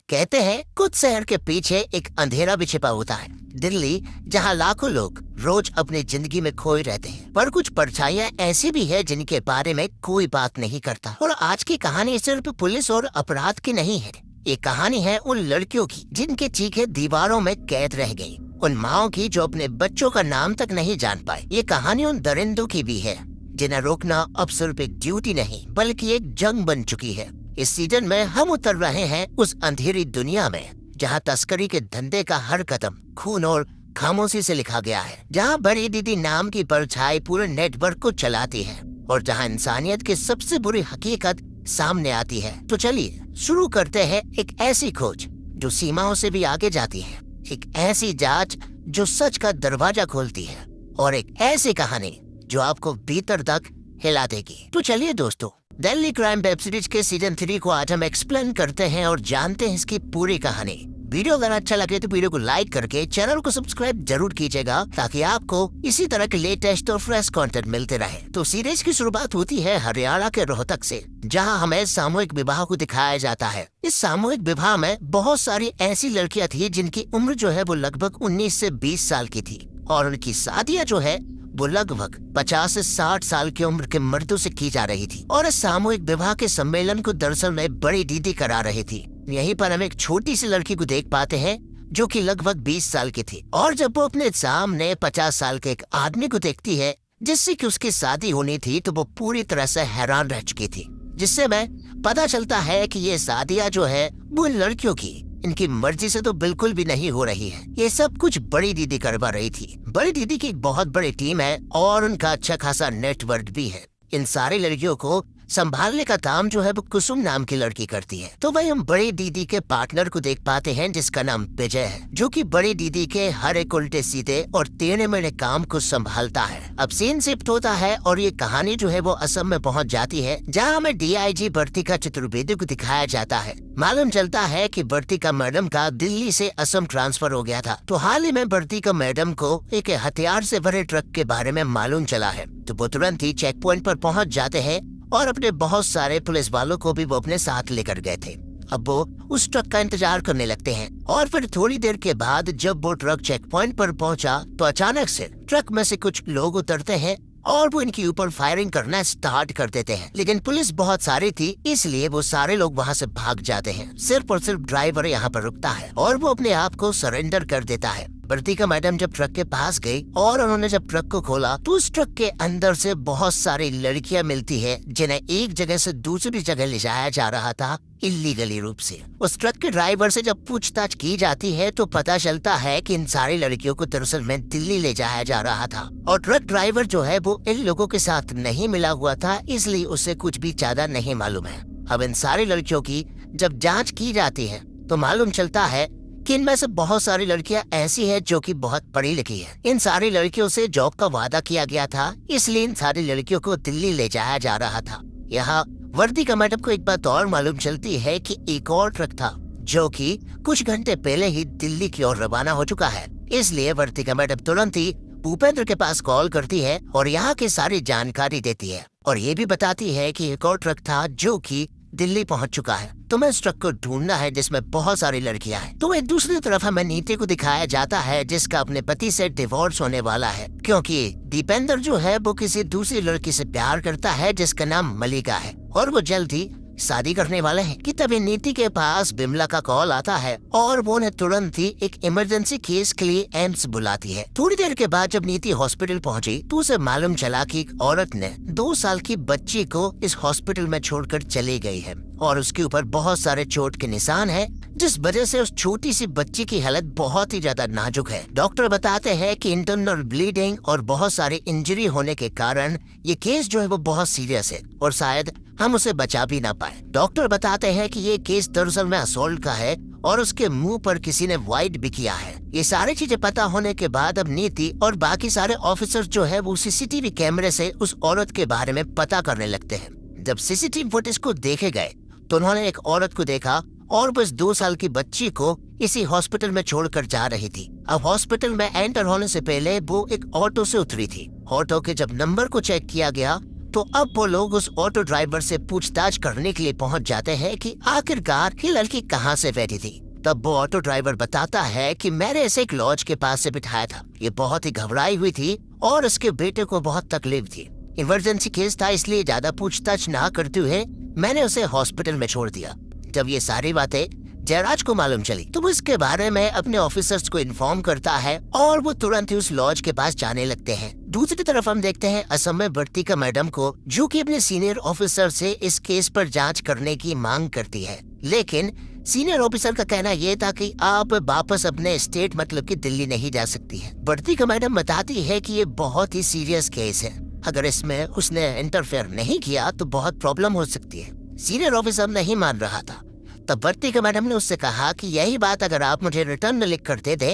कहते हैं कुछ शहर के पीछे एक अंधेरा भी छिपा होता है। दिल्ली, जहां लाखों लोग रोज अपनी जिंदगी में खोए रहते हैं, पर कुछ परछाइयां ऐसी भी है जिनके बारे में कोई बात नहीं करता। और आज की कहानी सिर्फ पुलिस और अपराध की नहीं है। ये कहानी है उन लड़कियों की जिनके चीखें दीवारों में कैद रह गई, उन माओ की जो अपने बच्चों का नाम तक नहीं जान पाए। ये कहानी उन दरिंदों की भी है जिन्हें रोकना अब सिर्फ एक ड्यूटी नहीं बल्कि एक जंग बन चुकी है। इस सीजन में हम उतर रहे हैं उस अंधेरी दुनिया में जहां तस्करी के धंधे का हर कदम खून और खामोशी से लिखा गया है, जहां बड़ी दीदी नाम की परछाई पूरे नेटवर्क को चलाती है और जहां इंसानियत की सबसे बुरी हकीकत सामने आती है। तो चलिए शुरू करते हैं एक ऐसी खोज जो सीमाओं से भी आगे जाती है, एक ऐसी जांच जो सच का दरवाजा खोलती है और एक ऐसी कहानी जो आपको भीतर तक हिला देगी। तो चलिए दोस्तों, दिल्ली क्राइम वेब सीरीज के सीजन 3 को आज हम एक्सप्लेन करते हैं और जानते हैं इसकी पूरी कहानी। वीडियो अगर अच्छा लगे तो वीडियो को लाइक करके चैनल को सब्सक्राइब जरूर कीजिएगा ताकि आपको इसी तरह के लेटेस्ट और फ्रेश कंटेंट मिलते रहे। तो सीरीज की शुरुआत होती है हरियाणा के रोहतक से, जहां हमें सामूहिक विवाह को दिखाया जाता है। इस सामूहिक विवाह में बहुत सारी ऐसी लड़कियां थी जिनकी उम्र जो है वो लगभग 19 से 20 साल की थी और उनकी शादियां जो है वो लगभग 50 से 60 साल की उम्र के मर्दों से की जा रही थी। और इस सामूहिक विवाह के सम्मेलन को दरअसल में बड़ी दीदी करा रही थी। यहीं पर हम एक छोटी सी लड़की को देख पाते हैं जो कि लगभग 20 साल की थी, और जब वो अपने सामने 50 साल के एक आदमी को देखती है जिससे कि उसकी शादी होनी थी, तो वो पूरी तरह से हैरान रह चुकी थी। जिससे में पता चलता है कि ये शादियां जो है वो इन लड़कियों की इनकी मर्जी से तो बिल्कुल भी नहीं हो रही है। ये सब कुछ बड़ी दीदी करवा रही थी। बड़ी दीदी की एक बहुत बड़ी टीम है और उनका अच्छा खासा नेटवर्क भी है। इन सारी लड़कियों को संभालने का काम जो है वो कुसुम नाम की लड़की करती है। तो वही हम बड़ी दीदी के पार्टनर को देख पाते हैं जिसका नाम विजय है, जो कि बड़ी दीदी के हर एक उल्टे सीधे और टेढ़े मेढ़े काम को संभालता है। अब सीन शिफ्ट होता है और ये कहानी जो है वो असम में पहुंच जाती है, जहां हमें डीआईजी वर्तिका चतुर्वेदी को दिखाया जाता है। मालूम चलता है कि वर्तिका मैडम का दिल्ली से असम ट्रांसफर हो गया था। तो हाल ही में वर्तिका मैडम को एक हथियार से भरे ट्रक के बारे में मालूम चला है। तो वो तुरंत ही चेक पॉइंट पर पहुंच जाते हैं और अपने बहुत सारे पुलिस वालों को भी वो अपने साथ लेकर गए थे। अब वो उस ट्रक का इंतजार करने लगते हैं और फिर थोड़ी देर के बाद जब वो ट्रक चेक पॉइंट पर पहुंचा तो अचानक से ट्रक में से कुछ लोग उतरते हैं और वो इनके ऊपर फायरिंग करना स्टार्ट कर देते हैं। लेकिन पुलिस बहुत सारी थी, इसलिए वो सारे लोग वहाँ से भाग जाते हैं। सिर्फ और सिर्फ ड्राइवर यहाँ पर रुकता है और वो अपने आप को सरेंडर कर देता है। वर्तिका मैडम जब ट्रक के पास गई और उन्होंने जब ट्रक को खोला तो उस ट्रक के अंदर से बहुत सारी लड़कियां मिलती है जिन्हें एक जगह से दूसरी जगह ले जाया जा रहा था इल्लीगली रूप से। उस ट्रक के ड्राइवर से जब पूछताछ की जाती है तो पता चलता है कि इन सारी लड़कियों को दरअसल में दिल्ली ले जाया जा रहा था और ट्रक ड्राइवर जो है वो इन लोगों के साथ नहीं मिला हुआ था, इसलिए उसे कुछ भी ज्यादा नहीं मालूम है। अब इन सारी लड़कियों की जब जाँच की जाती है तो मालूम चलता है कि इनमें से बहुत सारी लड़कियां ऐसी हैं जो कि बहुत पढ़ी लिखी हैं। इन सारी लड़कियों से जॉब का वादा किया गया था, इसलिए इन सारी लड़कियों को दिल्ली ले जाया जा रहा था। यहाँ वर्तिका मैडम को एक बात और मालूम चलती है कि एक और ट्रक था जो कि कुछ घंटे पहले ही दिल्ली की ओर रवाना हो चुका है। इसलिए वर्तिका मैडम तुरंत ही भूपेंद्र के पास कॉल करती है और यहाँ की सारी जानकारी देती है और ये भी बताती है कि एक और ट्रक था जो कि दिल्ली पहुंच चुका है। तुम्हें इस ट्रक को ढूंढना है जिसमें बहुत सारी लड़कियां हैं। तो एक दूसरी तरफ हमें नीति को दिखाया जाता है जिसका अपने पति से डिवोर्स होने वाला है, क्योंकि दीपेंद्र जो है वो किसी दूसरी लड़की से प्यार करता है जिसका नाम मलिका है और वो जल्द ही शादी करने वाले हैं। कि तभी नीति के पास बिमला का कॉल आता है और वो उन्हें तुरंत ही एक इमरजेंसी केस के लिए एम्स बुलाती है। थोड़ी देर के बाद जब नीति हॉस्पिटल पहुंची तो उसे मालूम चला कि एक औरत ने 2 साल की बच्ची को इस हॉस्पिटल में छोड़कर चली गई है और उसके ऊपर बहुत सारे चोट के निशान हैं, जिस वजह से उस छोटी सी बच्ची की हालत बहुत ही ज्यादा नाजुक है। डॉक्टर बताते हैं कि इंटरनल ब्लीडिंग और बहुत सारी इंजरी होने के कारण ये केस जो है वो बहुत सीरियस है और शायद हम उसे बचा भी ना पाए। डॉक्टर बताते हैं कि ये केस दरअसल में असॉल्ट का है और उसके मुंह पर किसी ने वाइट भी किया है। ये सारी चीजें पता होने के बाद अब नीति और बाकी सारे ऑफिसर जो है वो सीसीटीवी कैमरे से उस औरत के बारे में पता करने लगते हैं। जब सीसीटीवी फुटेज को देखे गए तो उन्होंने एक औरत को देखा और बस 2 साल की बच्ची को इसी हॉस्पिटल में छोड़कर जा रही थी। अब हॉस्पिटल में एंटर होने से पहले वो एक ऑटो से उतरी थी। ऑटो के जब नंबर को चेक किया गया तो अब वो लोग उस ऑटो ड्राइवर से पूछताछ करने के लिए पहुंच जाते हैं कि आखिरकार ये लड़की कहाँ से बैठी थी। तब वो ऑटो ड्राइवर बताता है कि मैंने इसे एक लॉज के पास से बिठाया था। ये बहुत ही घबराई हुई थी और उसके बेटे को बहुत तकलीफ थी। इमरजेंसी केस था, इसलिए ज्यादा पूछताछ ना करते हुए मैंने उसे हॉस्पिटल में छोड़ दिया। जब ये सारी बातें जयराज को मालूम चली तो वो इसके बारे में अपने ऑफिसर्स को इन्फॉर्म करता है और वो तुरंत ही उस लॉज के पास जाने लगते हैं। दूसरी तरफ हम देखते हैं असम में वर्तिका मैडम को, जो कि अपने सीनियर ऑफिसर से इस केस पर जांच करने की मांग करती है। लेकिन सीनियर ऑफिसर का कहना यह था कि आप वापस अपने स्टेट मतलब कि दिल्ली नहीं जा सकती है। वर्तिका मैडम बताती है कि ये बहुत ही सीरियस केस है, अगर इसमें उसने इंटरफेयर नहीं किया तो बहुत प्रॉब्लम हो सकती है। सीनियर ऑफिसर नहीं मान रहा था। तब वर्तिका मैडम ने उससे कहा कि यही बात अगर आप मुझे रिटर्न में लिख कर दे दे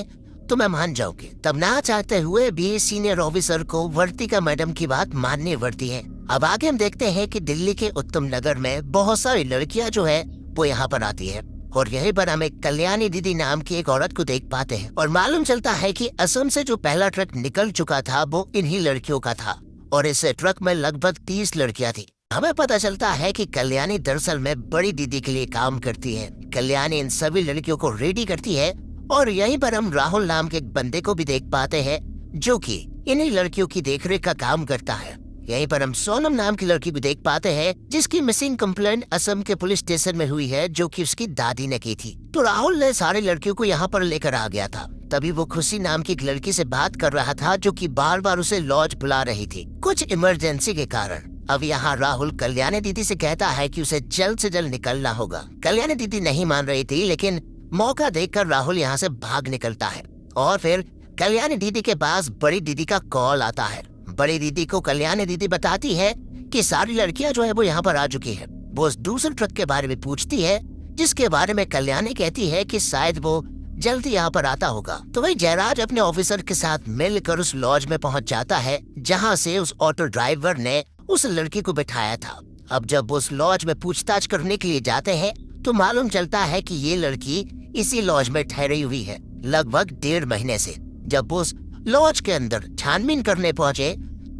तो मैं मान जाऊंगी। तब ना चाहते हुए भी सीनियर ऑफिसर को वर्तिका मैडम की बात माननी पड़ती है। अब आगे हम देखते हैं कि दिल्ली के उत्तम नगर में बहुत सारी लड़कियां जो है वो यहाँ पर आती है और यहीं पर हम एक कल्याणी दीदी नाम की एक औरत को देख पाते हैं और मालूम चलता है कि असम से जो पहला ट्रक निकल चुका था वो इन्हीं लड़कियों का था और इस ट्रक में लगभग 30 लड़कियां थी। हमें पता चलता है कि कल्याणी दरअसल में बड़ी दीदी के लिए काम करती है। कल्याणी इन सभी लड़कियों को रेडी करती है और यहीं पर हम राहुल नाम के एक बंदे को भी देख पाते हैं जो कि इन्हीं लड़कियों की देखरेख का काम करता है। यहीं पर हम सोनम नाम की लड़की भी देख पाते हैं जिसकी मिसिंग कंप्लेंट असम के पुलिस स्टेशन में हुई है, जो कि उसकी दादी ने की थी। तो राहुल ने सारी लड़कियों को यहाँ पर लेकर आ गया था। तभी वो खुशी नाम की एक लड़की से बात कर रहा था जो कि बार बार उसे लॉज बुला रही थी कुछ इमरजेंसी के कारण। अब यहाँ राहुल कल्याणी दीदी से कहता है कि उसे जल्द से जल्द निकलना होगा। कल्याणी दीदी नहीं मान रही थी, लेकिन मौका देखकर राहुल यहाँ से भाग निकलता है और फिर कल्याणी दीदी के पास बड़ी दीदी का कॉल आता है। बड़ी दीदी को कल्याणी दीदी बताती है कि सारी लड़कियां जो है वो यहाँ पर आ चुकी है। वो उस दूसरे ट्रक के बारे में पूछती है जिसके बारे में कल्याणी कहती है कि शायद वो जल्दी यहाँ पर आता होगा। तो वही जयराज अपने ऑफिसर के साथ मिलकर उस लॉज में पहुँच जाता है जहाँ से उस ऑटो ड्राइवर ने उस लड़की को बिठाया था। अब जब वो उस लॉज में पूछताछ करने के लिए जाते हैं तो मालूम चलता है कि ये लड़की इसी लॉज में ठहरी हुई है लगभग 1.5 महीने से। जब वो उस लॉज के अंदर छानबीन करने पहुंचे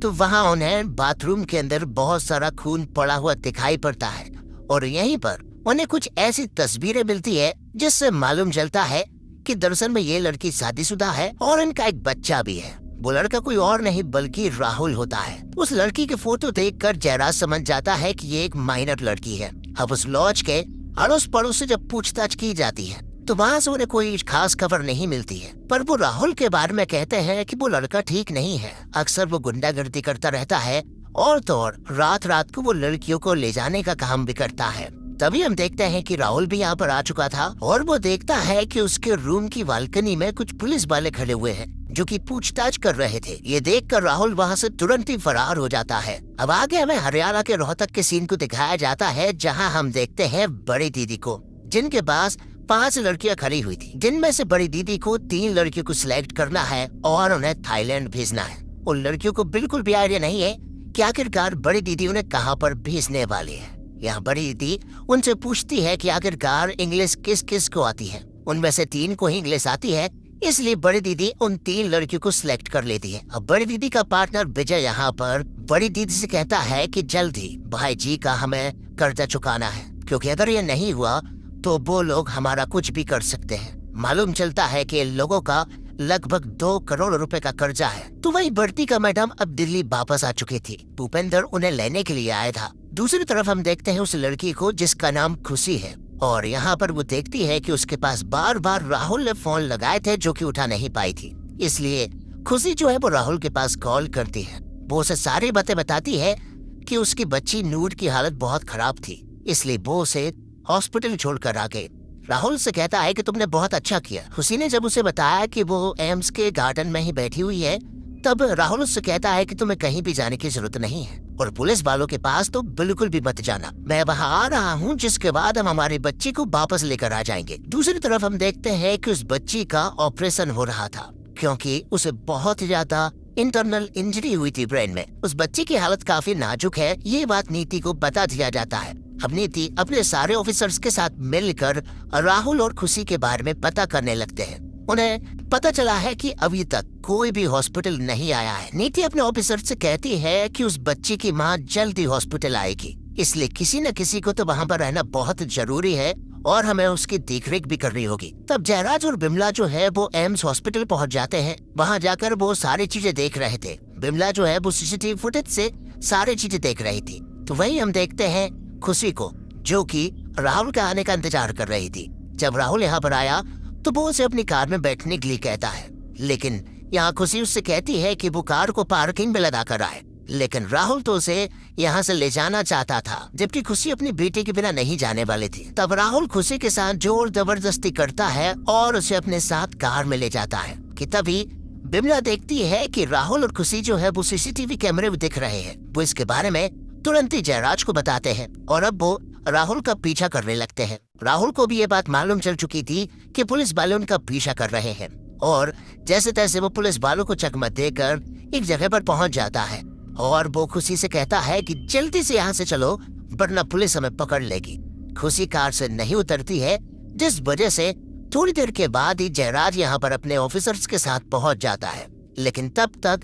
तो वहां उन्हें बाथरूम के अंदर बहुत सारा खून पड़ा हुआ दिखाई पड़ता है और यहीं पर उन्हें कुछ ऐसी तस्वीरें मिलती है जिससे मालूम चलता है कि दरअसल में ये लड़की शादीशुदा है और इनका एक बच्चा भी है। वो लड़का कोई और नहीं बल्कि राहुल होता है। उस लड़की के फोटो देखकर जयराज समझ जाता है कि ये एक माइनर लड़की है। अब उस लॉज के अड़ोस पड़ोस से जब पूछताछ की जाती है तो वहाँ से उन्हें कोई खास खबर नहीं मिलती है, पर वो राहुल के बारे में कहते हैं कि वो लड़का ठीक नहीं है। अक्सर वो गुंडागर्दी करता रहता है और तो और रात रात को वो लड़कियों को ले जाने का काम भी करता है। तभी हम देखते हैं कि राहुल भी यहाँ पर आ चुका था और वो देखता है कि उसके रूम की बालकनी में कुछ पुलिस वाले खड़े हुए हैं जो कि पूछताछ कर रहे थे। ये देखकर राहुल वहाँ से तुरंत ही फरार हो जाता है। अब आगे हमें हरियाणा के रोहतक के सीन को दिखाया जाता है जहाँ हम देखते हैं बड़ी दीदी को, जिनके पास 5 लड़कियां खड़ी हुई थी, जिनमें से बड़ी दीदी को 3 लड़कियों को सिलेक्ट करना है और उन्हें थाईलैंड भेजना है। उन लड़कियों को बिल्कुल भी आइडिया नहीं है कि आखिरकार बड़ी दीदी उन्हें कहाँ पर भेजने वाली है। यहाँ बड़ी दीदी उनसे पूछती है कि आखिरकार इंग्लिश किस किस को आती है। उनमें से 3 को ही इंग्लिश आती है, इसलिए बड़ी दीदी उन 3 लड़कियों को सिलेक्ट कर लेती है। अब बड़ी दीदी का पार्टनर विजय यहाँ पर बड़ी दीदी से कहता है कि जल्द ही भाई जी का हमें कर्जा चुकाना है, क्योंकि अगर ये नहीं हुआ तो वो लोग हमारा कुछ भी कर सकते हैं। मालूम चलता है कि लोगों का लगभग 2 करोड़ रुपए का कर्जा है। तो वही वर्तिका मैडम अब दिल्ली वापस आ चुकी थी। भूपेंद्र उन्हें लेने के लिए आया था। दूसरी तरफ हम देखते हैं उस लड़की को जिसका नाम खुशी है और यहाँ पर वो देखती है कि उसके पास बार बार राहुल ने फोन लगाए थे जो कि उठा नहीं पाई थी। इसलिए खुशी जो है वो राहुल के पास कॉल करती है। वो उसे सारी बातें बताती है कि उसकी बच्ची नूर की हालत बहुत खराब थी, इसलिए वो उसे हॉस्पिटल छोड़कर आ गए। राहुल से कहता है कि तुमने बहुत अच्छा किया। खुशी ने जब उसे बताया कि वो एम्स के गार्डन में ही बैठी हुई है, तब राहुल उससे कहता है कि तुम्हें कहीं भी जाने की जरूरत नहीं है और पुलिस वालों के पास तो बिल्कुल भी मत जाना। मैं वहाँ आ रहा हूँ, जिसके बाद हम हमारी बच्ची को वापस लेकर आ जाएंगे। दूसरी तरफ हम देखते हैं कि उस बच्ची का ऑपरेशन हो रहा था क्योंकि उसे बहुत ही ज्यादा इंटरनल इंजरी हुई थी ब्रेन में। उस बच्ची की हालत काफी नाजुक है, ये बात नीति को बता दिया जाता है। अब नीति अपने सारे ऑफिसर्स के साथ मिलकर राहुल और खुशी के बारे में पता करने लगते हैं। उन्हें पता चला है कि अभी तक कोई भी हॉस्पिटल नहीं आया है। नीति अपने ऑफिसर से कहती है कि उस बच्ची की माँ जल्दी हॉस्पिटल आएगी, इसलिए किसी न किसी को तो वहाँ पर रहना बहुत जरूरी है और हमें उसकी देखरेख भी करनी होगी। तब जयराज और बिमला जो है वो एम्स हॉस्पिटल पहुँच जाते हैं। वहाँ जाकर वो सारी चीजें देख रहे थे। बिमला जो है वो सीसीटीवी फुटेज से सारी चीजें देख रही थी। तो वही हम देखते हैं खुशी को, जो कि राहुल के आने का इंतजार कर रही थी। जब राहुल यहाँ पर आया तो वो उसे अपनी कार में बैठने के लिए कहता है, लेकिन यहाँ खुशी उससे कहती है कि वो कार को पार्किंग में लगा कर आए। लेकिन राहुल तो उसे यहाँ से ले जाना चाहता था, जबकि खुशी अपनी बेटी के बिना नहीं जाने वाली थी। तब राहुल खुशी के साथ जोर जबरदस्ती करता है और उसे अपने साथ कार में ले जाता है कि तभी बिमला देखती है कि राहुल और खुशी जो है वो सीसीटीवी कैमरे में दिख रहे हैं। वो इसके बारे में तुरंत ही जयराज को बताते हैं और अब वो राहुल का पीछा करने लगते हैं। राहुल को भी ये बात मालूम चल चुकी थी कि पुलिस वाले उनका पीछा कर रहे हैं और जैसे तैसे वो पुलिस वालों को चकमा देकर एक जगह पर पहुंच जाता है और वो खुशी से कहता है कि जल्दी से यहाँ से चलो वरना पुलिस हमें पकड़ लेगी। खुशी कार से नहीं उतरती है, जिस वजह से थोड़ी देर के बाद ही जयराज यहाँ पर अपने ऑफिसर्स के साथ पहुंच जाता है। लेकिन तब तक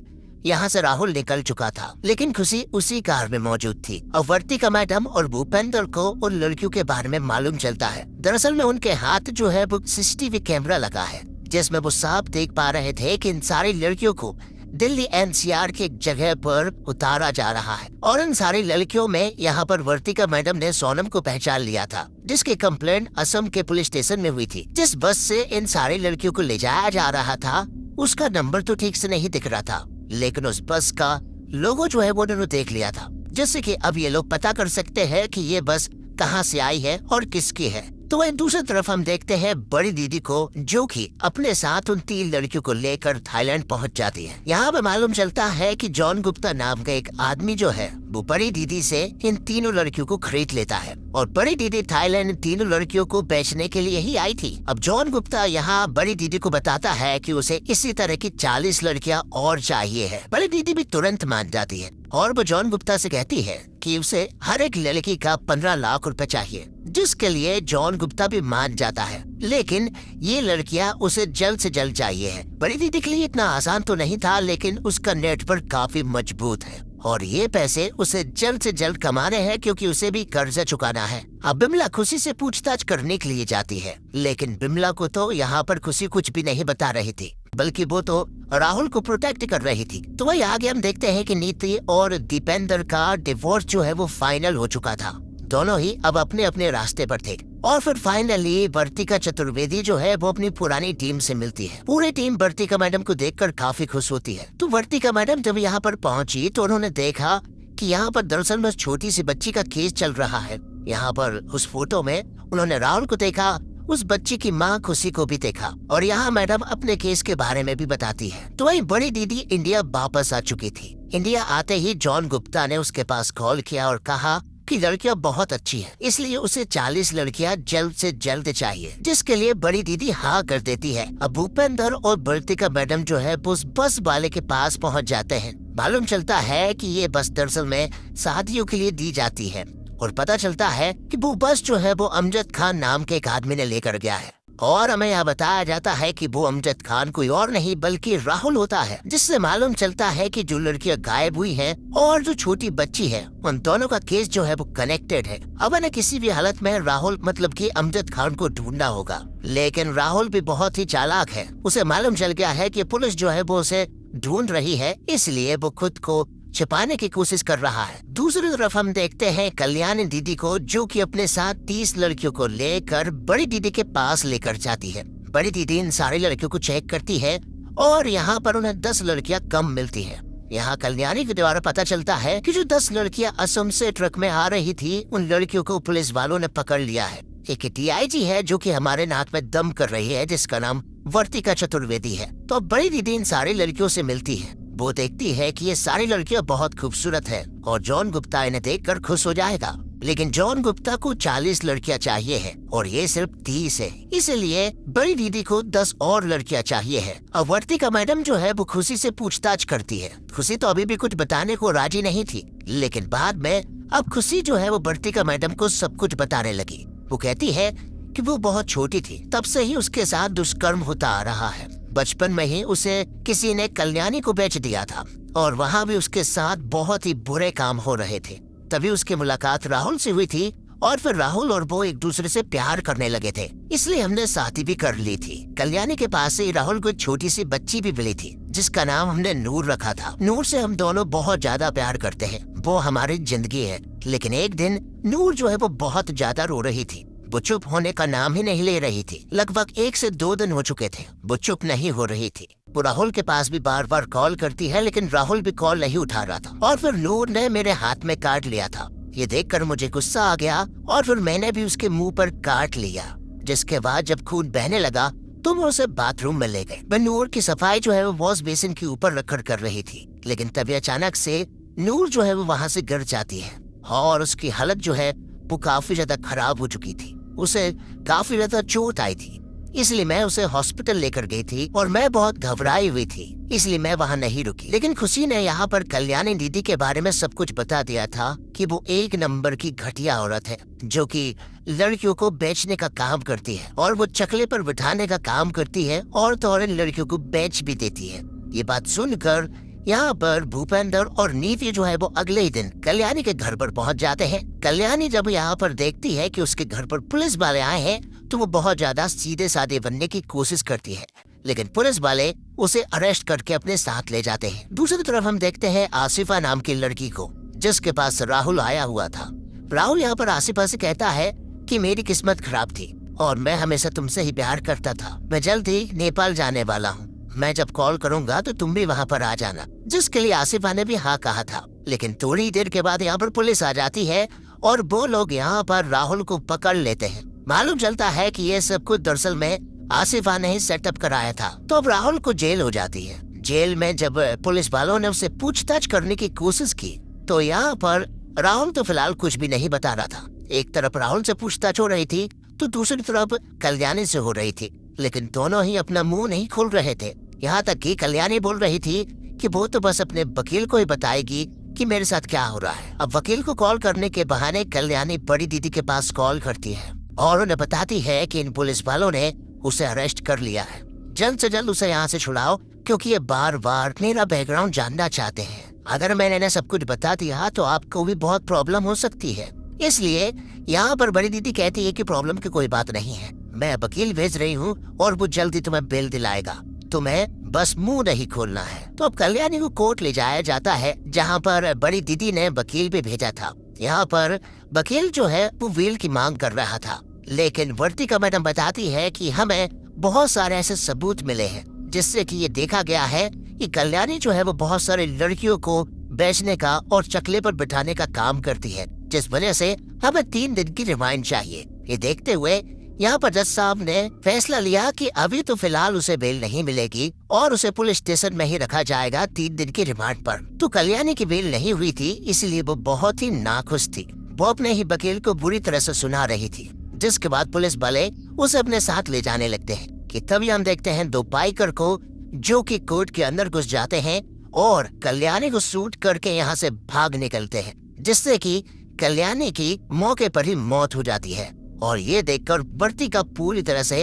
यहाँ से राहुल निकल चुका था, लेकिन खुशी उसी कार में मौजूद थी। और वर्तिका मैडम और भूपेंद्र को उन लड़कियों के बारे में मालूम चलता है। दरअसल में उनके हाथ जो है वो सीसीटीवी कैमरा लगा है, जिसमें वो साफ देख पा रहे थे कि इन सारी लड़कियों को दिल्ली एनसीआर की एक जगह पर उतारा जा रहा है। और इन सारी लड़कियों में यहाँ पर वर्तिका मैडम ने सोनम को पहचान लिया था, जिसकी कंप्लेंट असम के पुलिस स्टेशन में हुई थी। जिस बस से इन सारी लड़कियों को ले जाया जा रहा था उसका नंबर तो ठीक से नहीं दिख रहा था, लेकिन उस बस का लोगो जो है वो उन्होंने देख लिया था, जिससे कि अब ये लोग पता कर सकते हैं कि ये बस कहाँ से आई है और किसकी है। तो वहीं दूसरी तरफ हम देखते हैं बड़ी दीदी को, जो कि अपने साथ उन 3 लड़कियों को लेकर थाईलैंड पहुंच जाती है। यहाँ पे मालूम चलता है कि जॉन गुप्ता नाम का एक आदमी जो है वो बड़ी दीदी से इन तीनों लड़कियों को खरीद लेता है और बड़ी दीदी थाईलैंड इन तीनों लड़कियों को बेचने के लिए ही आई थी। अब जॉन गुप्ता यहाँ बड़ी दीदी को बताता है कि उसे इसी तरह की 40 लड़कियाँ और चाहिए है। बड़ी दीदी भी तुरंत मान जाती है और वो जॉन गुप्ता से कहती है कि उसे हर एक लड़की का 15 लाख रुपए चाहिए, जिसके लिए जॉन गुप्ता भी मान जाता है। लेकिन ये लड़कियां उसे जल्द से जल्द चाहिए है। बड़ी दीदी के लिए इतना आसान तो नहीं था, लेकिन उसका नेटवर्क काफी मजबूत है और ये पैसे उसे जल्द से जल्द कमाने हैं, क्योंकि उसे भी कर्जा चुकाना है। अब बिमला खुशी से पूछताछ करने के लिए जाती है, लेकिन बिमला को तो यहाँ पर खुशी कुछ भी नहीं बता रही थी, बल्कि वो तो राहुल को प्रोटेक्ट कर रही थी। तो वही आगे हम देखते हैं कि नीति और दीपेंद्र का डिवोर्स जो है वो फाइनल हो चुका था। दोनों ही अब अपने अपने रास्ते पर थे और फिर फाइनली वर्तिका चतुर्वेदी जो है वो अपनी पुरानी टीम से मिलती है। पूरी टीम वर्तिका मैडम को देखकर काफी खुश होती है। तो वर्तिका मैडम जब यहाँ पर पहुंची तो उन्होंने देखा कि यहाँ पर दरअसल में छोटी सी बच्ची का केस चल रहा है। यहाँ पर उस फोटो में उन्होंने राहुल को देखा, उस बच्ची की माँ खुशी को भी देखा और यहाँ मैडम अपने केस के बारे में भी बताती है। तो वही बड़ी दीदी इंडिया वापस आ चुकी थी। इंडिया आते ही जॉन गुप्ता ने उसके पास कॉल किया और कहा कि लड़कियां बहुत अच्छी हैं, इसलिए उसे 40 लड़कियां जल्द से जल्द चाहिए, जिसके लिए बड़ी दीदी हाँ कर देती है। अब भूपेंद्र और वर्तिका मैडम जो है उस बस वाले के पास पहुंच जाते हैं। मालूम चलता है कि ये बस दरअसल में शादियों के लिए दी जाती है और पता चलता है कि वो बस जो है वो अमजद खान नाम के एक आदमी ने लेकर गया है और हमें यहाँ बताया जाता है कि वो अमजद खान कोई और नहीं बल्कि राहुल होता है, जिससे मालूम चलता है कि जो लड़कियां गायब हुई हैं और जो छोटी बच्ची है उन दोनों का केस जो है वो कनेक्टेड है। अब न किसी भी हालत में राहुल मतलब कि अमजद खान को ढूंढना होगा, लेकिन राहुल भी बहुत ही चालाक है। उसे मालूम चल गया है कि पुलिस जो है वो उसे ढूंढ रही है, इसलिए वो खुद को छिपाने की कोशिश कर रहा है। दूसरी तरफ हम देखते हैं कल्याणी दीदी को, जो कि अपने साथ 30 लड़कियों को लेकर बड़ी दीदी के पास लेकर जाती है। बड़ी दीदी इन सारी लड़कियों को चेक करती है और यहाँ पर उन्हें 10 लड़कियां कम मिलती हैं। यहाँ कल्याणी के द्वारा पता चलता है कि जो 10 लड़कियां असम से ट्रक में आ रही थी, उन लड़कियों को पुलिस वालों ने पकड़ लिया है। एक DIG है जो कि हमारे नाक में दम कर रही है, जिसका नाम वर्तिका चतुर्वेदी है। तो अब बड़ी दीदी इन सारी लड़कियों से मिलती है। वो देखती है कि ये सारी लड़कियां बहुत खूबसूरत है और जॉन गुप्ता इन्हें देखकर खुश हो जाएगा, लेकिन जॉन गुप्ता को 40 लड़कियां चाहिए है और ये सिर्फ 30 है, इसलिए बड़ी दीदी को 10 और लड़कियां चाहिए है। अब वर्तिका मैडम जो है वो खुशी से पूछताछ करती है। खुशी तो अभी भी कुछ बताने को राजी नहीं थी, लेकिन बाद में अब खुशी जो है वो वर्तिका मैडम को सब कुछ बताने लगी। वो कहती है कि वो बहुत छोटी थी तब से ही उसके साथ दुष्कर्म होता आ रहा है। बचपन में ही उसे किसी ने कल्याणी को बेच दिया था और वहाँ भी उसके साथ बहुत ही बुरे काम हो रहे थे। तभी उसकी मुलाकात राहुल से हुई थी और फिर राहुल और वो एक दूसरे से प्यार करने लगे थे, इसलिए हमने शादी भी कर ली थी। कल्याणी के पास से राहुल को एक छोटी सी बच्ची भी मिली थी जिसका नाम हमने नूर रखा था। नूर से हम दोनों बहुत ज्यादा प्यार करते हैं, वो हमारी जिंदगी है। लेकिन एक दिन नूर जो है वो बहुत ज्यादा रो रही थी। वो चुप होने का नाम ही नहीं ले रही थी। लगभग 1 से 2 दिन हो चुके थे, वो चुप नहीं हो रही थी। वो राहुल के पास भी बार बार कॉल करती है लेकिन राहुल भी कॉल नहीं उठा रहा था। और फिर नूर ने मेरे हाथ में काट लिया था। ये देखकर मुझे गुस्सा आ गया और फिर मैंने भी उसके मुंह पर काट लिया, जिसके बाद जब खून बहने लगा तो मैं उसे बाथरूम में ले गए। मैं नूर की सफाई जो है वो वॉश बेसिन के ऊपर रखकर कर रही थी, लेकिन तभी अचानक से नूर जो है वो वहाँ से गिर जाती है और उसकी हालत जो है वो काफी ज्यादा खराब हो चुकी थी। उसे काफी ज्यादा चोट आई थी, इसलिए मैं उसे हॉस्पिटल लेकर गई थी और मैं बहुत घबराई हुई थी, इसलिए मैं वहाँ नहीं रुकी। लेकिन खुशी ने यहाँ पर कल्याणी दीदी के बारे में सब कुछ बता दिया था कि वो 1 नंबर की घटिया औरत है जो कि लड़कियों को बेचने का काम करती है और वो चकले पर बिठाने का काम करती है और तो और लड़कियों को बेच भी देती है। ये बात सुनकर यहाँ पर भूपेंद्र और नीति जो है वो अगले ही दिन कल्याणी के घर पर पहुँच जाते हैं। कल्याणी जब यहाँ पर देखती है कि उसके घर पर पुलिस वाले आए हैं तो वो बहुत ज्यादा सीधे साधे बनने की कोशिश करती है, लेकिन पुलिस वाले उसे अरेस्ट करके अपने साथ ले जाते हैं। दूसरी तरफ हम देखते हैं आसिफा नाम की लड़की को जिसके पास राहुल आया हुआ था। राहुल यहाँ पर आसिफा से कहता है कि मेरी किस्मत खराब थी और मैं हमेशा तुमसे ही प्यार करता था। मैं जल्द ही नेपाल जाने वाला हूँ, मैं जब कॉल करूंगा तो तुम भी वहाँ पर आ जाना। जिसके लिए आसिफा ने भी हाँ कहा था। लेकिन थोड़ी देर के बाद यहाँ पर पुलिस आ जाती है और वो लोग यहाँ पर राहुल को पकड़ लेते हैं। मालूम चलता है कि ये सब कुछ दरअसल में आसिफा ने ही सेटअप कराया था। तो अब राहुल को जेल हो जाती है। जेल में जब पुलिस वालों ने उसे पूछताछ करने की कोशिश की तो यहाँ पर राहुल तो फिलहाल कुछ भी नहीं बता रहा था। एक तरफ राहुल से पूछताछ हो रही थी तो दूसरी तरफ कल्याणी से हो रही थी, लेकिन दोनों ही अपना मुंह नहीं खोल रहे थे। यहाँ तक कि कल्याणी बोल रही थी कि वो तो बस अपने वकील को ही बताएगी कि मेरे साथ क्या हो रहा है। अब वकील को कॉल करने के बहाने कल्याणी बड़ी दीदी के पास कॉल करती है और उन्हें बताती है कि इन पुलिस वालों ने उसे अरेस्ट कर लिया है, जल्द से जल्द उसे यहाँ से छुड़ाओ क्योंकि ये बार बार मेरा बैकग्राउंड जानना चाहते हैं। अगर मैंने इन्हें सब कुछ बता दिया तो आपको भी बहुत प्रॉब्लम हो सकती है। इसलिए यहाँ पर बड़ी दीदी कहती है कि प्रॉब्लम की कोई बात नहीं है, मैं वकील भेज रही हूँ और वो जल्दी तुम्हें बेल दिलाएगा, तुम्हें बस मुंह नहीं खोलना है। तो अब कल्याणी को कोर्ट ले जाया जाता है जहाँ पर बड़ी दीदी ने वकील भी भेजा था। यहाँ पर वकील जो है वो बेल की मांग कर रहा था, लेकिन वर्तिका मैडम बताती है कि हमें बहुत सारे ऐसे सबूत मिले हैं जिससे कि ये देखा गया है कि कल्याणी जो है वो बहुत सारे लड़कियों को बेचने का और चकले पर बिठाने का काम करती है, जिस वजह से हमें 3 दिन की रिमांड चाहिए। ये देखते हुए यहाँ पर जज साहब ने फैसला लिया कि अभी तो फिलहाल उसे बेल नहीं मिलेगी और उसे पुलिस स्टेशन में ही रखा जाएगा 3 दिन की रिमांड पर। तो कल्याणी की बेल नहीं हुई थी, इसलिए वो बहुत ही नाखुश थी। वो अपने ही वकील को बुरी तरह से सुना रही थी, जिसके बाद पुलिस वाले उसे अपने साथ ले जाने लगते हैं कि तभी हम देखते हैं 2 बाइकर को जो कि कोर्ट के अंदर घुस जाते हैं और कल्याणी को शूट करके यहाँ से भाग निकलते हैं, जिससे कि कल्याणी की मौके पर ही मौत हो जाती है। और ये देखकर वर्तिका पूरी तरह से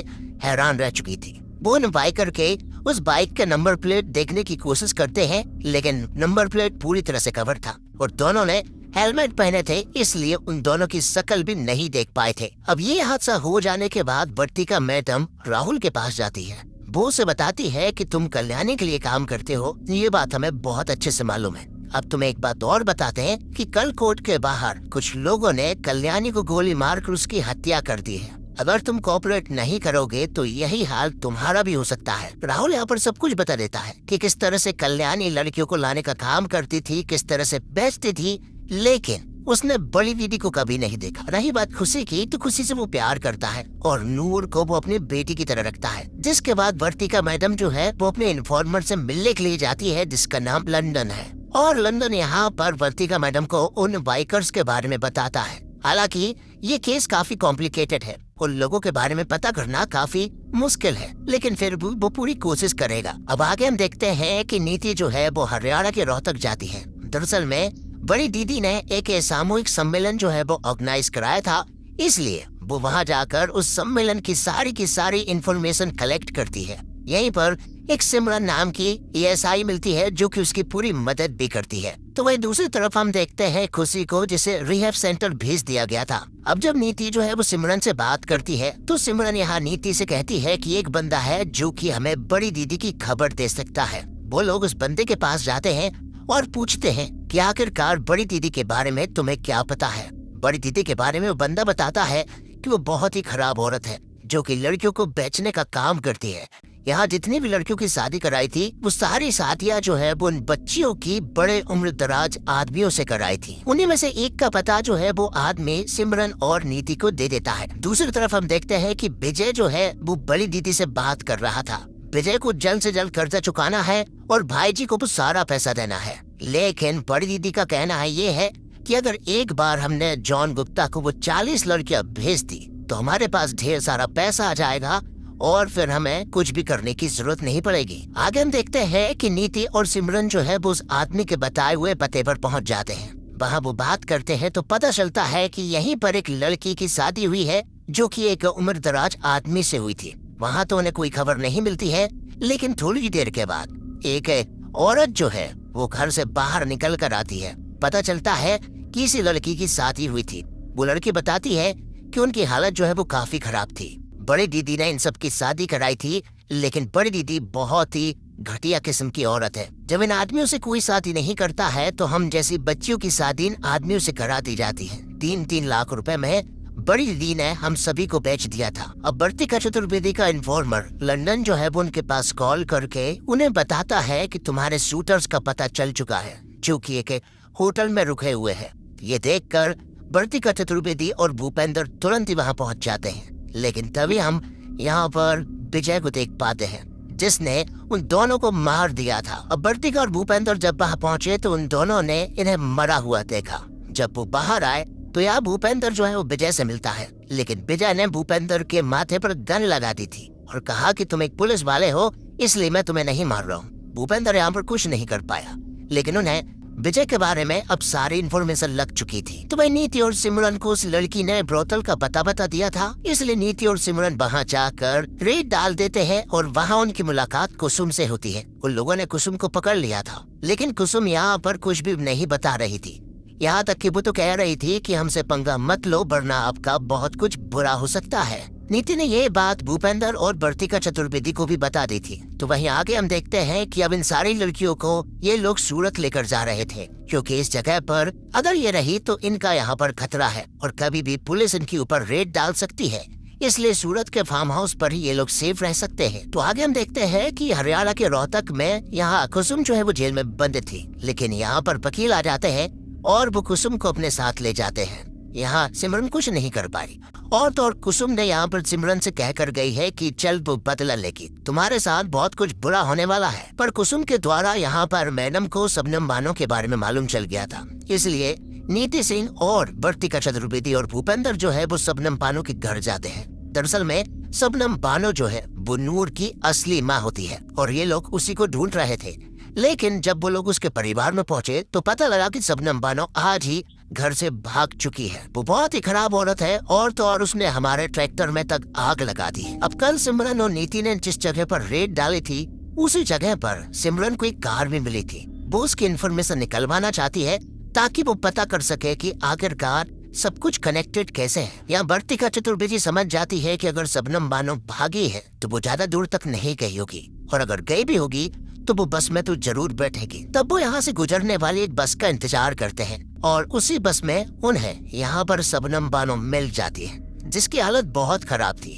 हैरान रह चुकी थी। वो उन बाइकर के उस बाइक के नंबर प्लेट देखने की कोशिश करते हैं, लेकिन नंबर प्लेट पूरी तरह से कवर था और दोनों ने हेलमेट पहने थे, इसलिए उन दोनों की शक्ल भी नहीं देख पाए थे। अब ये हादसा हो जाने के बाद वर्तिका मैडम राहुल के पास जाती है। वो उसे बताती है कि तुम कल्याणी के लिए काम करते हो, ये बात हमें बहुत अच्छे से मालूम है। अब तुम्हें एक बात और बताते हैं कि कल कोर्ट के बाहर कुछ लोगों ने कल्याणी को गोली मारकर उसकी हत्या कर दी है। अगर तुम कोऑपरेट नहीं करोगे तो यही हाल तुम्हारा भी हो सकता है। राहुल यहाँ पर सब कुछ बता देता है कि किस तरह से कल्याणी लड़कियों को लाने का काम करती थी, किस तरह से बेचती थी, लेकिन उसने बड़ी दीदी को कभी नहीं देखा। रही बात खुशी की, तो खुशी से वो प्यार करता है और नूर को वो अपनी बेटी की तरह रखता है। जिसके बाद वर्तिका मैडम जो है वो अपने इन्फॉर्मर से मिलने के लिए जाती है जिसका नाम लंदन है, और लंदन यहाँ पर वर्तिका मैडम को उन बाइकर्स के बारे में बताता है। हालांकि ये केस काफी कॉम्प्लिकेटेड है, उन लोगों के बारे में पता करना काफी मुश्किल है, लेकिन फिर भी वो पूरी कोशिश करेगा। अब आगे हम देखते हैं कि नीति जो है वो हरियाणा के रोहतक जाती है। दरअसल में बड़ी दीदी ने एक सामूहिक सम्मेलन जो है वो ऑर्गेनाइज कराया था, इसलिए वो वहाँ जाकर उस सम्मेलन की सारी इंफॉर्मेशन कलेक्ट करती है। यहीं पर एक सिमरन नाम की एएसआई मिलती है जो कि उसकी पूरी मदद भी करती है। तो वही दूसरी तरफ हम देखते हैं खुशी को, जिसे रिहैब सेंटर भेज दिया गया था। अब जब नीति जो है वो सिमरन से बात करती है तो सिमरन यहाँ नीति से कहती है कि एक बंदा है जो कि हमें बड़ी दीदी की खबर दे सकता है। वो लोग उस बंदे के पास जाते हैं और पूछते हैं कि आखिरकार बड़ी दीदी के बारे में तुम्हें क्या पता है। बड़ी दीदी के बारे में वो बंदा बताता है कि वो बहुत ही खराब औरत है जो कि लड़कियों को बेचने का काम करती है। यहाँ जितनी भी लड़कियों की शादी कराई थी वो सारी शादियाँ जो है वो उन बच्चियों की बड़े उम्र दराज आदमियों से कराई थी। उन्हीं में से एक का पता जो है वो आदमी सिमरन और नीति को दे देता है। दूसरी तरफ हम देखते हैं कि विजय जो है वो बड़ी दीदी से बात कर रहा था। विजय को जल्द से जल्द कर्जा चुकाना है और भाई जी को सारा पैसा देना है। लेकिन बड़ी दीदी का कहना है ये है कि अगर एक बार हमने जॉन गुप्ता को वो 40 लड़कियां भेज दी तो हमारे पास ढेर सारा पैसा आ जाएगा और फिर हमें कुछ भी करने की जरूरत नहीं पड़ेगी। आगे हम देखते हैं कि नीति और सिमरन जो है वो उस आदमी के बताए हुए पते पर पहुंच जाते हैं। वहाँ वो बात करते हैं तो पता चलता है कि यहीं पर एक लड़की की शादी हुई है जो कि एक उम्रदराज आदमी से हुई थी। वहाँ तो उन्हें कोई खबर नहीं मिलती है, लेकिन थोड़ी देर के बाद एक औरत जो है वो घर से बाहर निकल कर आती है। पता चलता है कि इसी लड़की की शादी हुई थी। वो लड़की बताती है कि उनकी हालत जो है वो काफी खराब थी। बड़ी दीदी ने इन सब की शादी कराई थी, लेकिन बड़ी दीदी बहुत ही घटिया किस्म की औरत है। जब इन आदमियों से कोई शादी नहीं करता है तो हम जैसी बच्चियों की शादी इन आदमियों से करा दी जाती है। 3-3 लाख रुपए में बड़ी दीदी ने हम सभी को बेच दिया था। अब वर्तिका चतुर्वेदी का इन्फॉर्मर लंदन जो है वो उनके पास कॉल करके उन्हें बताता है कि तुम्हारे शूटर्स का पता चल चुका है जो कि एक होटल में रुके हुए हैं। ये देखकर वर्तिका चतुर्वेदी और भूपेंद्र तुरंत ही वहाँ पहुँच जाते हैं। लेकिन तभी हम यहाँ पर विजय को देख पाते हैं जिसने उन दोनों को मार दिया था। अब वर्तिका और भूपेंद्र जब वहाँ पहुँचे तो उन दोनों ने इन्हें मरा हुआ देखा। जब वो बाहर आए तो यहाँ भूपेंद्र जो है वो विजय से मिलता है, लेकिन विजय ने भूपेंद्र के माथे पर गन लगा दी थी और कहा कि तुम एक पुलिस वाले हो इसलिए मैं तुम्हें नहीं मार रहा हूँ। भूपेंद्र यहाँ पर कुछ नहीं कर पाया, लेकिन उन्हें विजय के बारे में अब सारी इन्फॉर्मेशन लग चुकी थी। तो वही नीति और सिमरन को उस लड़की ने ब्रोथल का पता बता दिया था, इसलिए नीति और सिमरन वहाँ जाकर रेड डाल देते हैं और वहाँ उनकी मुलाकात कुसुम से होती है। उन लोगों ने कुसुम को पकड़ लिया था, लेकिन कुसुम यहाँ पर कुछ भी नहीं बता रही थी। यहाँ तक कि वो तो कह रही थी कि हमसे पंगा मत लो वरना आपका बहुत कुछ बुरा हो सकता है। नीति ने ये बात भूपेंद्र और वर्तिका चतुर्वेदी को भी बता दी थी। तो वहीं आगे हम देखते हैं कि अब इन सारी लड़कियों को ये लोग सूरत लेकर जा रहे थे, क्योंकि इस जगह पर अगर ये रही तो इनका यहाँ पर खतरा है और कभी भी पुलिस इनके ऊपर रेड डाल सकती है। इसलिए सूरत के फार्म हाउस पर ही ये लोग सेफ रह सकते हैं। तो आगे हम देखते हैं कि हरियाणा के रोहतक में यहाँ कुसुम जो है वो जेल में बंद थी, लेकिन यहाँ पर वकील आ जाते हैं और वो कुसुम को अपने साथ ले जाते हैं। यहाँ सिमरन कुछ नहीं कर पाई और तो और कुसुम ने यहाँ पर सिमरन से कह कर गई है कि चल वो बदला लेगी, तुम्हारे साथ बहुत कुछ बुरा होने वाला है। पर कुसुम के द्वारा यहाँ पर मैडम को शबनम बानो के बारे में मालूम चल गया था, इसलिए नीति सिंह और वर्तिका चतुर्वेदी और भूपेंद्र जो है वो शबनम बानो के घर जाते हैं। दरअसल में शबनम बानो जो है वो नूर की असली माँ होती है और ये लोग उसी को ढूंढ रहे थे। लेकिन जब वो लोग उसके परिवार में पहुंचे तो पता लगा कि शबनम बानो आज ही घर से भाग चुकी है। वो बहुत ही खराब औरत है और तो और उसने हमारे ट्रैक्टर में तक आग लगा दी। अब कल सिमरन और नीति ने जिस जगह पर रेड डाली थी उसी जगह पर सिमरन को एक कार भी मिली थी। वो उसकी इन्फॉर्मेशन निकलवाना चाहती है ताकि वो पता कर सके कि आखिरकार सब कुछ कनेक्टेड कैसे है। यहाँ वर्तिका चतुर्वेदी समझ जाती है कि अगर शबनम बानो भागी है तो वो ज्यादा दूर तक नहीं गई होगी और अगर गई भी होगी तो वो बस में तो जरूर बैठेगी। तब वो यहाँ से गुजरने वाली एक बस का इंतजार करते हैं और उसी बस में उन्हें यहाँ पर शबनम बानो मिल जाती है जिसकी हालत बहुत खराब थी।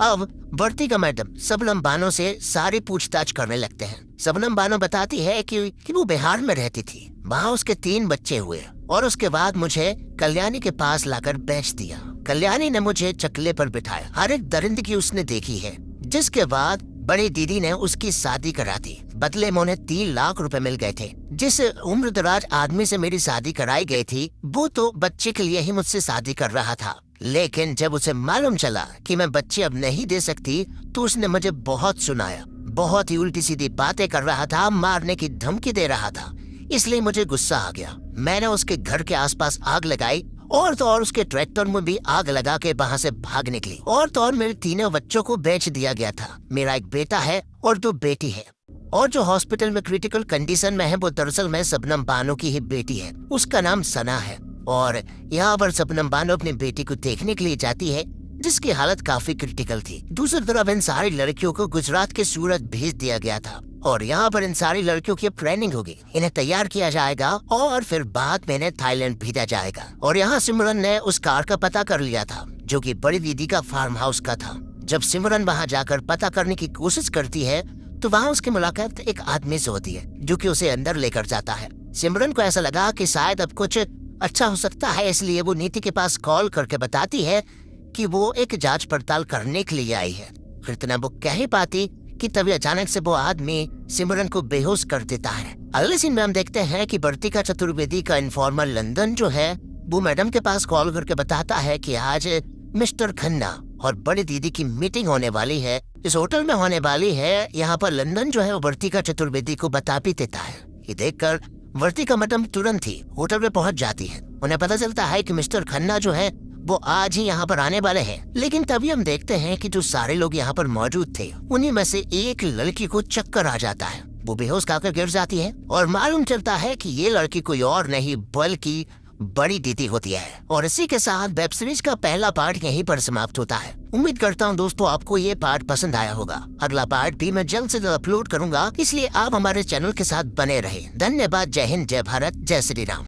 अब वर्तिका मैडम शबनम बानो से सारी पूछताछ करने लगते हैं। शबनम बानो बताती है कि वो बिहार में रहती थी, वहाँ उसके 3 बच्चे हुए और उसके बाद मुझे कल्याणी के पास लाकर बेच दिया। कल्याणी ने मुझे चकले पर बिठाया, हर एक दरिंदगी उसने देखी है, जिसके बाद बड़ी दीदी ने उसकी शादी करा दी। बदले में उन्हें 3 लाख रुपए मिल गए थे। जिस उम्रदराज आदमी से मेरी शादी कराई गई थी वो तो बच्चे के लिए ही मुझसे शादी कर रहा था, लेकिन जब उसे मालूम चला कि मैं बच्चे अब नहीं दे सकती तो उसने मुझे बहुत सुनाया, बहुत ही उल्टी सीधी बातें कर रहा था, मारने की धमकी दे रहा था। इसलिए मुझे गुस्सा आ गया। मैंने उसके घर के आसपास आग लगाई और तो और उसके ट्रैक्टर में भी आग लगा के वहाँ से भाग निकली। और तो और मेरे तीनों बच्चों को बेच दिया गया था। मेरा एक बेटा है और 2 बेटी है, और जो हॉस्पिटल में क्रिटिकल कंडीशन में है वो दरअसल मैं शबनम बानो की ही बेटी है। उसका नाम सना है। और यहाँ पर शबनम बानो अपनी बेटी को देखने के लिए जाती है, जिसकी हालत काफी क्रिटिकल थी। दूसरी तरफ इन सारी लड़कियों को गुजरात के सूरत भेज दिया गया था, और यहाँ पर इन सारी लड़कियों की ट्रेनिंग होगी, इन्हें तैयार किया जाएगा और फिर बाद में इन्हें थाईलैंड भेजा जाएगा। और यहाँ सिमरन ने उस कार का पता कर लिया था जो कि बड़ी दीदी का फार्म हाउस का था। जब सिमरन वहाँ जाकर पता करने की कोशिश करती है तो वहाँ उसकी मुलाकात एक आदमी से होती है जो कि उसे अंदर लेकर जाता है। सिमरन को ऐसा लगा कि शायद अब कुछ अच्छा हो सकता है, इसलिए वो नीति के पास कॉल करके बताती है कि वो एक जांच पड़ताल करने के लिए आई है। फिर इतना वो कह ही पाती कि तभी अचानक से वो आदमी सिमरन को बेहोश कर देता है। अगले सीन में हम देखते हैं कि वर्तिका चतुर्वेदी का इन्फॉर्मर लंदन जो है वो मैडम के पास कॉल करके बताता है कि आज मिस्टर खन्ना और बड़ी दीदी की मीटिंग होने वाली है, इस होटल में होने वाली है। यहाँ पर लंदन जो है वो वर्तिका चतुर्वेदी को बता भी देता है। ये देखकर वर्तिका मैडम तुरंत ही होटल में पहुंच जाती है। उन्हें पता चलता है कि मिस्टर खन्ना जो है वो आज ही यहाँ पर आने वाले हैं। लेकिन तभी हम देखते हैं कि जो सारे लोग यहाँ पर मौजूद थे उन्हीं में से एक लड़की को चक्कर आ जाता है। वो बेहोश खाकर गिर जाती है और मालूम चलता है कि ये लड़की कोई और नहीं बल्कि बड़ी दीदी होती है। और इसी के साथ वेब सीरीज का पहला पार्ट यहीं पर समाप्त होता है। उम्मीद करता हूँ दोस्तों आपको ये पार्ट पसंद आया होगा। अगला पार्ट भी मैं जल्द से जल्द अपलोड करूंगा, इसलिए आप हमारे चैनल के साथ बने रहे। धन्यवाद। जय हिंद, जय भारत, जय श्री राम।